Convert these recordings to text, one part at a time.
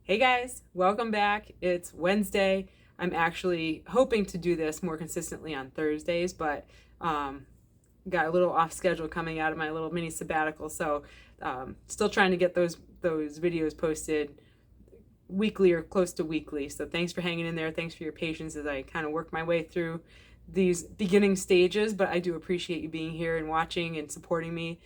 Hey guys, welcome back. It's Wednesday. I'm actually hoping to do this more consistently on Thursdays, but um, got a little off schedule coming out of my little mini sabbatical, so still trying to get those videos posted weekly or close to weekly. So thanks for hanging in there. Thanks for your patience as I kind of work my way through these beginning stages, but I do appreciate you being here and watching and supporting me.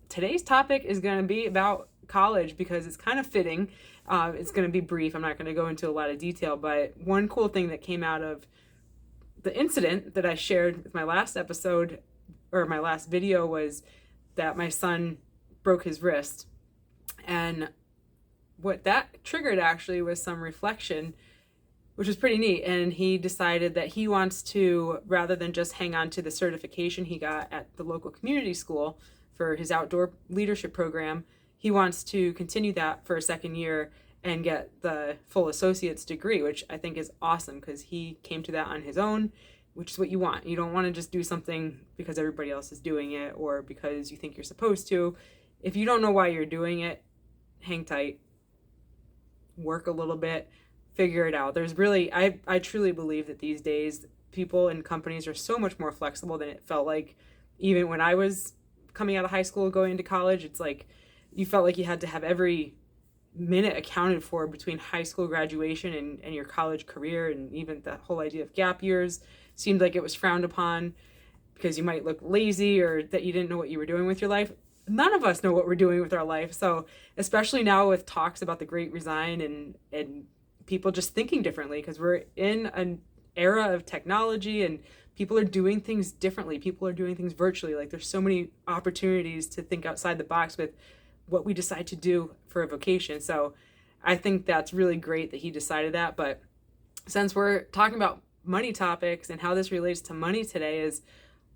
Today's topic is going to be about college because it's kind of fitting. It's going to be brief. I'm not going to go into a lot of detail, but one cool thing that came out of the incident that I shared with my last episode or my last video was that my son broke his wrist. And what that triggered actually was some reflection, which was pretty neat. And he decided that he wants to, rather than just hang on to the certification he got at the local community school for his outdoor leadership program, he wants to continue that for a second year and get the full associate's degree, which I think is awesome because he came to that on his own, which is what you want. You don't want to just do something because everybody else is doing it or because you think you're supposed to. If you don't know why you're doing it, hang tight, work a little bit, figure it out. There's really, I truly believe that these days people and companies are so much more flexible than it felt like even when I was coming out of high school going into college. It's like you felt like you had to have every minute accounted for between high school graduation and your college career, and even the whole idea of gap years seemed like it was frowned upon because you might look lazy or that you didn't know what you were doing with your life. None of us know what we're doing with our life. So especially now with talks about the Great Resign and people just thinking differently, because we're in an era of technology and people are doing things differently. People are doing things virtually. Like there's so many opportunities to think outside the box with what we decide to do for a vocation. So I think that's really great that he decided that. But since we're talking about money topics and how this relates to money today, is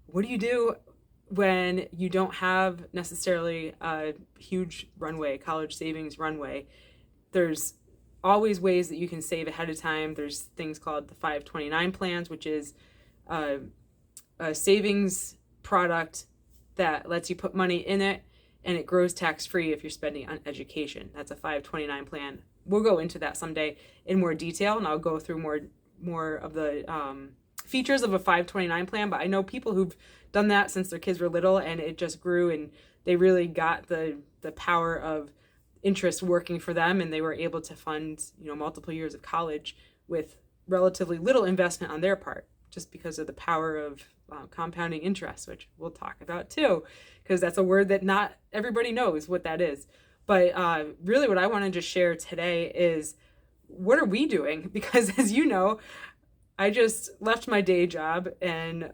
what do you do when you don't have necessarily a huge runway, college savings runway? There's always ways that you can save ahead of time. There's things called the 529 plans, which is a savings product that lets you put money in it and it grows tax-free if you're spending on education. That's a 529 plan. We'll go into that someday in more detail, and I'll go through more of the features of a 529 plan. But I know people who've done that since their kids were little, and it just grew, and they really got the power of interest working for them, and they were able to fund multiple years of college with relatively little investment on their part, just because of the power of compounding interest, which we'll talk about too, because that's a word that not everybody knows what that is. But really what I want to just share today is, what are we doing? Because as you know, I just left my day job and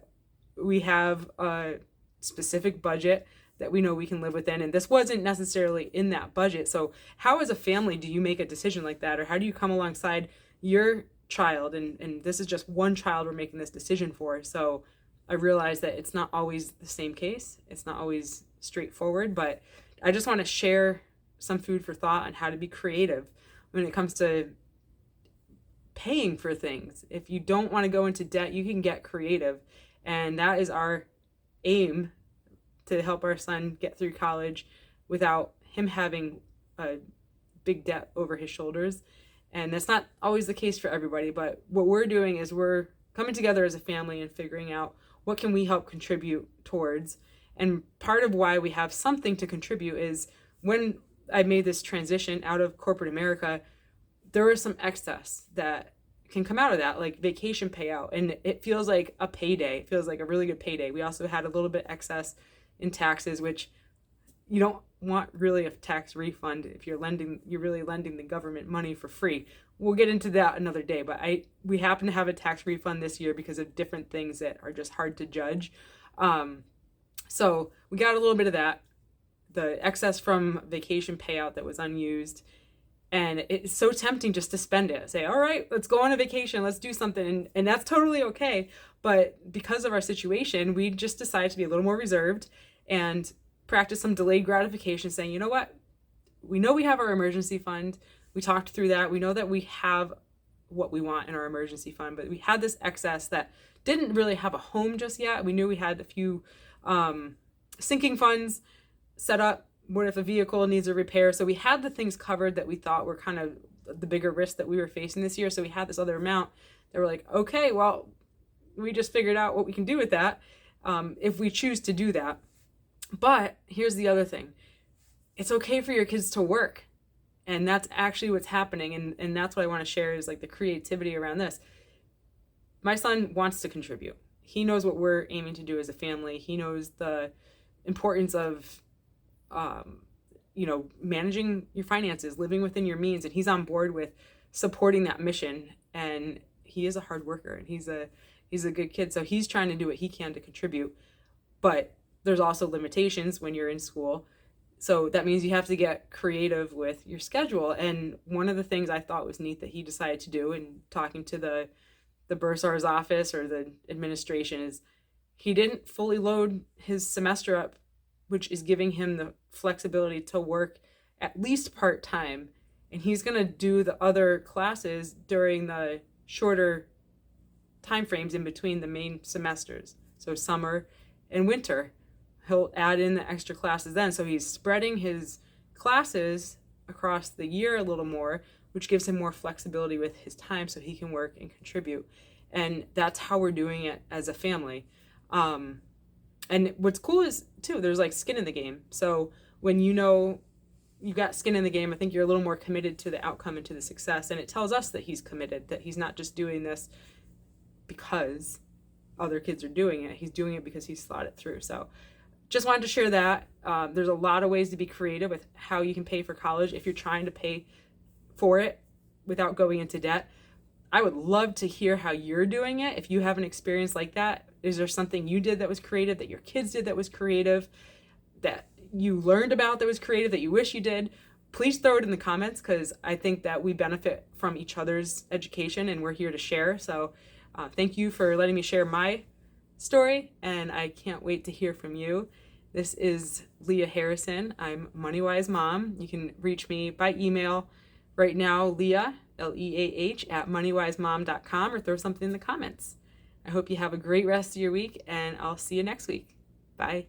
we have a specific budget that we know we can live within. And this wasn't necessarily in that budget. So how as a family do you make a decision like that? Or how do you come alongside your child? And this is just one child we're making this decision for. So I realize that it's not always the same case. It's not always straightforward, but I just want to share some food for thought on how to be creative when it comes to paying for things. If you don't want to go into debt, you can get creative. And that is our aim, to help our son get through college without him having a big debt over his shoulders. And that's not always the case for everybody, but what we're doing is we're coming together as a family and figuring out what can we help contribute towards. And part of why we have something to contribute is when I made this transition out of corporate America, there was some excess that can come out of that, like vacation payout. And it feels like a payday. It feels like a really good payday. We also had a little bit excess in taxes, which you don't want really a tax refund if you're really lending the government money for free. We'll get into that another day, but we happen to have a tax refund this year because of different things that are just hard to judge. So we got a little bit of that, the excess from vacation payout that was unused. And it's so tempting just to spend it. Say, all right, let's go on a vacation. Let's do something. And that's totally okay. But because of our situation, we just decided to be a little more reserved and practice some delayed gratification, saying, you know what? We know we have our emergency fund. We talked through that. We know that we have what we want in our emergency fund, but we had this excess that didn't really have a home just yet. We knew we had a few sinking funds set up. What if a vehicle needs a repair? So we had the things covered that we thought were kind of the bigger risk that we were facing this year. So we had this other amount that we're like, okay, well, we just figured out what we can do with that if we choose to do that. But here's the other thing. It's okay for your kids to work. And that's actually what's happening. And that's what I want to share is like the creativity around this. My son wants to contribute. He knows what we're aiming to do as a family. He knows the importance of, managing your finances, living within your means. And he's on board with supporting that mission. And he is a hard worker and he's a good kid. So he's trying to do what he can to contribute. But there's also limitations when you're in school. So that means you have to get creative with your schedule. And one of the things I thought was neat that he decided to do in talking to the bursar's office or the administration is he didn't fully load his semester up, which is giving him the flexibility to work at least part-time. And he's going to do the other classes during the shorter time frames in between the main semesters. So summer and winter. He'll add in the extra classes then. So he's spreading his classes across the year a little more, which gives him more flexibility with his time so he can work and contribute. And that's how we're doing it as a family. And what's cool is, too, there's like skin in the game. So when you know you got skin in the game, I think you're a little more committed to the outcome and to the success. And it tells us that he's committed, that he's not just doing this because other kids are doing it. He's doing it because he's thought it through. So just wanted to share that. There's a lot of ways to be creative with how you can pay for college if you're trying to pay for it without going into debt. I would love to hear how you're doing it. If you have an experience like that, is there something you did that was creative, that your kids did that was creative, that you learned about that was creative, that you wish you did? Please throw it in the comments because I think that we benefit from each other's education and we're here to share. So thank you for letting me share my story, and I can't wait to hear from you. This is Leah Harrison. I'm MoneyWise Mom. You can reach me by email right now, Leah, Leah, at moneywisemom.com, or throw something in the comments. I hope you have a great rest of your week, and I'll see you next week. Bye.